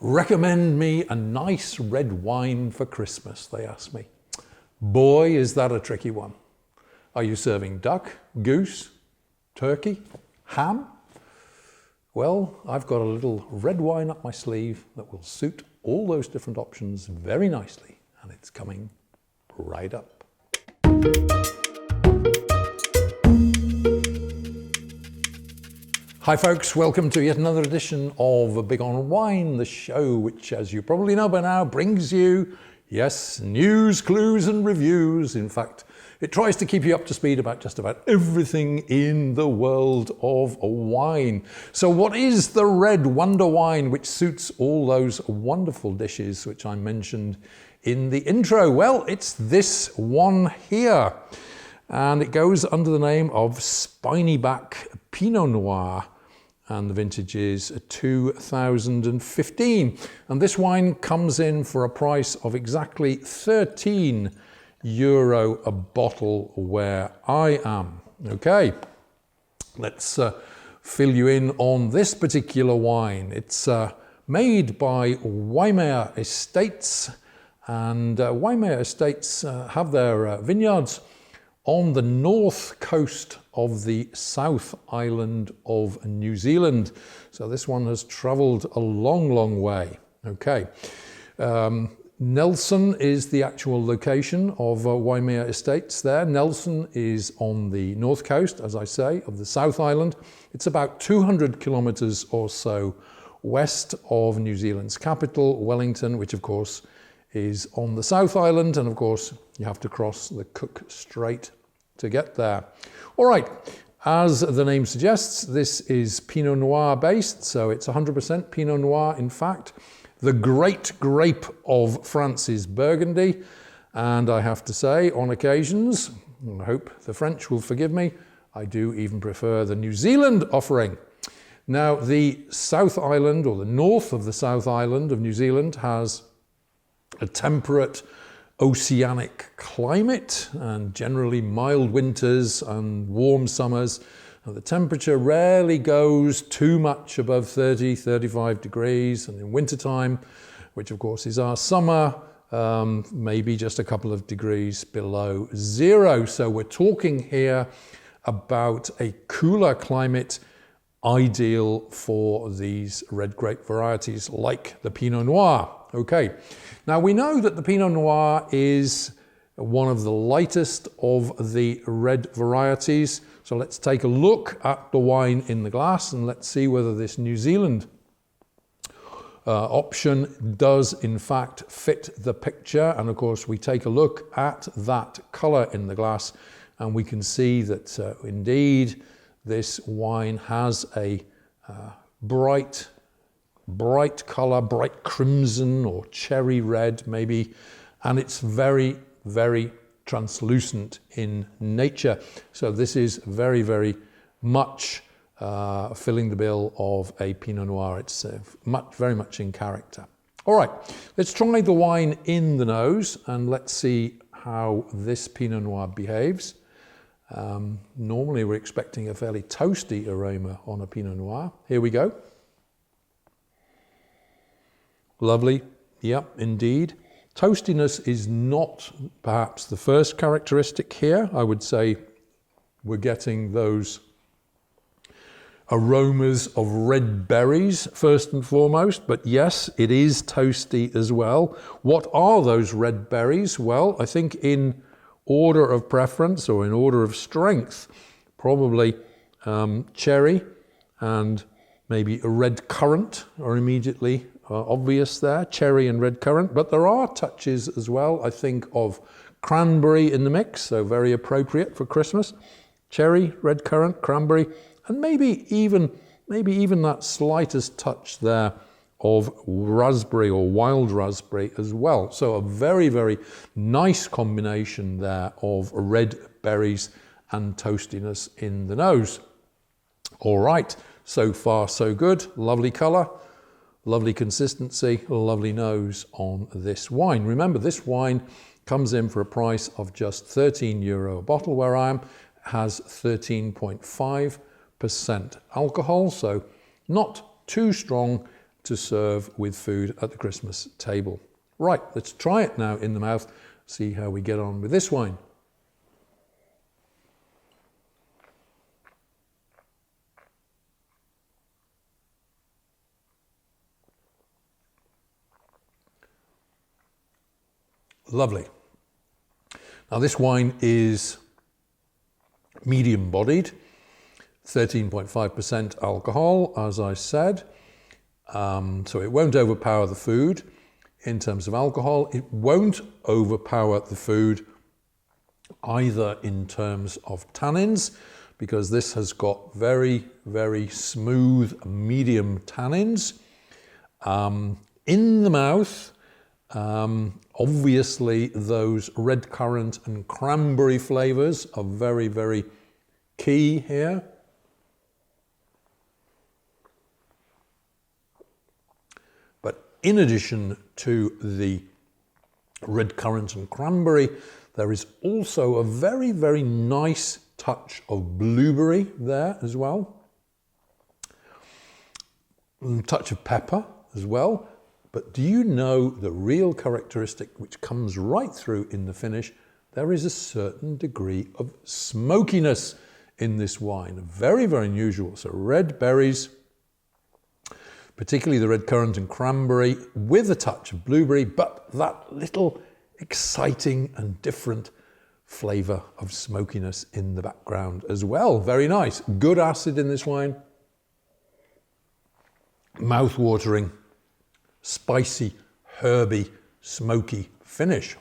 Recommend me a nice red wine for Christmas, they ask me. Boy, is that a tricky one. Are you serving duck, goose, turkey, ham? Well, I've got a little red wine up my sleeve that will suit all those different options very nicely, and it's coming right up. Hi folks, welcome to yet another edition of Big on Wine, the show which, as you probably know by now, brings you, yes, news, clues and reviews. In fact, it tries to keep you up to speed about just about everything in the world of wine. So what is the red wonder wine which suits all those wonderful dishes which I mentioned in the intro? Well, it's this one here. And it goes under the name of Spinyback Pinot Noir, and the vintage is 2015. And this wine comes in for a price of exactly €13 a bottle where I am. Okay, let's fill you in on this particular wine. It's made by Waimea Estates, and Waimea Estates have their vineyards on the north coast of the South Island of New Zealand. So this one has travelled a long, long way. Okay. Nelson is the actual location of Waimea Estates there. Nelson is on the north coast, as I say, of the South Island. It's about 200 kilometres or so west of New Zealand's capital, Wellington, which of course is on the South Island, and of course you have to cross the Cook Strait to get there. All right, as the name suggests, this is Pinot Noir based, so it's 100% Pinot Noir. In fact, the great grape of France is Burgundy, and I have to say, on occasions, and I hope the French will forgive me, I do even prefer the New Zealand offering. Now, the South Island, or the north of the South Island of New Zealand, has a temperate oceanic climate and generally mild winters and warm summers. And the temperature rarely goes too much above 35 degrees, and in wintertime, which of course is our summer, maybe just a couple of degrees below zero. So we're talking here about a cooler climate ideal for these red grape varieties like the Pinot Noir. Okay, now we know that the Pinot Noir is one of the lightest of the red varieties. So let's take a look at the wine in the glass and let's see whether this New Zealand option does in fact fit the picture. And of course we take a look at that colour in the glass and we can see that indeed this wine has a bright colour, bright crimson or cherry red maybe, and it's very, very translucent in nature. So this is very, very much filling the bill of a Pinot Noir. It's very much in character. All right, let's try the wine in the nose and let's see how this Pinot Noir behaves. Normally we're expecting a fairly toasty aroma on a Pinot Noir. Here we go. Lovely, yep, indeed. Toastiness is not perhaps the first characteristic here. I would say we're getting those aromas of red berries first and foremost, but yes, it is toasty as well. What are those red berries? Well, I think in order of preference or in order of strength, probably cherry and maybe a red currant are immediately obvious there, cherry and red currant, but there are touches as well, I think, of cranberry in the mix, so very appropriate for Christmas. Cherry, red currant, cranberry, and maybe even that slightest touch there of raspberry or wild raspberry as well. So a very, very nice combination there of red berries and toastiness in the nose. All right, so far so good. Lovely colour, lovely consistency, lovely nose on this wine. Remember, this wine comes in for a price of just €13 a bottle where I am. Has 13.5% alcohol, so not too strong to serve with food at the Christmas table. Right, let's try it now in the mouth, see how we get on with this wine. Lovely. Now this wine is medium bodied, 13.5% alcohol, as I said. So it won't overpower the food in terms of alcohol. It won't overpower the food either in terms of tannins, because this has got very, very smooth, medium tannins. In the mouth, obviously those redcurrant and cranberry flavors are very, very key here. But in addition to the redcurrant and cranberry, there is also a very, very nice touch of blueberry there as well. A touch of pepper as well. But do you know the real characteristic which comes right through in the finish? There is a certain degree of smokiness in this wine. Very, very unusual. So red berries, particularly the redcurrant and cranberry, with a touch of blueberry, but that little exciting and different flavour of smokiness in the background as well. Very nice. Good acid in this wine. Mouth-watering, spicy, herby, smoky finish.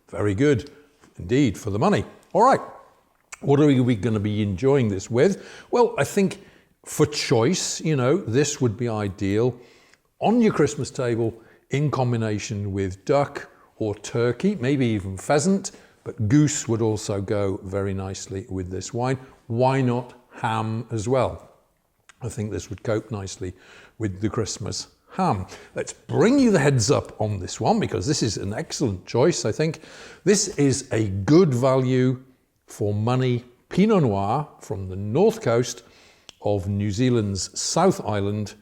Very good indeed for the money. All right, what are we going to be enjoying this with? Well, I think for choice, you know, this would be ideal on your Christmas table in combination with duck or turkey, maybe even pheasant, but goose would also go very nicely with this wine. Why not ham as well? I think this would cope nicely with the Christmas ham. Let's bring you the heads up on this one, because this is an excellent choice, I think. This is a good value for money Pinot Noir from the north coast of New Zealand's South Island.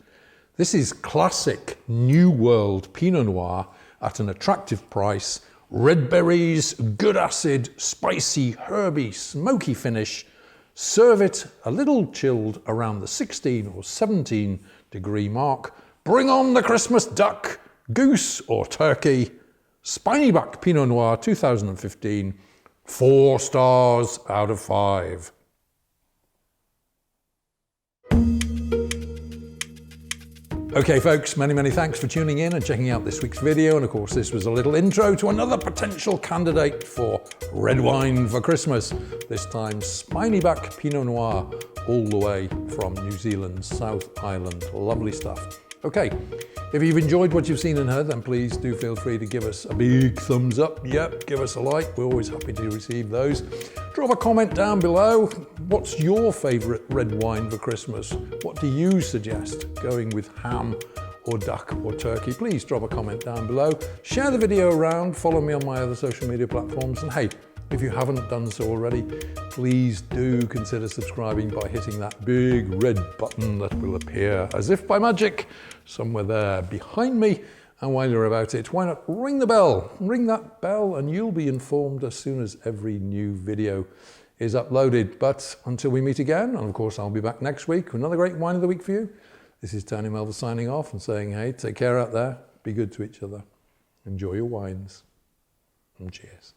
This is classic New World Pinot Noir at an attractive price. Red berries, good acid, spicy, herby, smoky finish. Serve it a little chilled around the 16 or 17 degree mark. Bring on the Christmas duck, goose or turkey. Spinyback Pinot Noir 2015, 4 stars out of 5. Okay folks, many thanks for tuning in and checking out this week's video. And of course, this was a little intro to another potential candidate for red wine for Christmas. This time Spinyback Pinot Noir, all the way from New Zealand's South Island. Lovely stuff. Okay, if you've enjoyed what you've seen and heard, then please do feel free to give us a big thumbs up. Yep, give us a like. We're always happy to receive those. Drop a comment down below. What's your favourite red wine for Christmas? What do you suggest going with ham or duck or turkey? Please drop a comment down below. Share the video around. Follow me on my other social media platforms. And hey, if you haven't done so already, please do consider subscribing by hitting that big red button that will appear as if by magic somewhere there behind me. And while you're about it, why not ring the bell? Ring that bell and you'll be informed as soon as every new video is uploaded. But until we meet again, and of course I'll be back next week with another great wine of the week for you. This is Tony Melville signing off and saying, hey, take care out there, be good to each other, enjoy your wines, and cheers.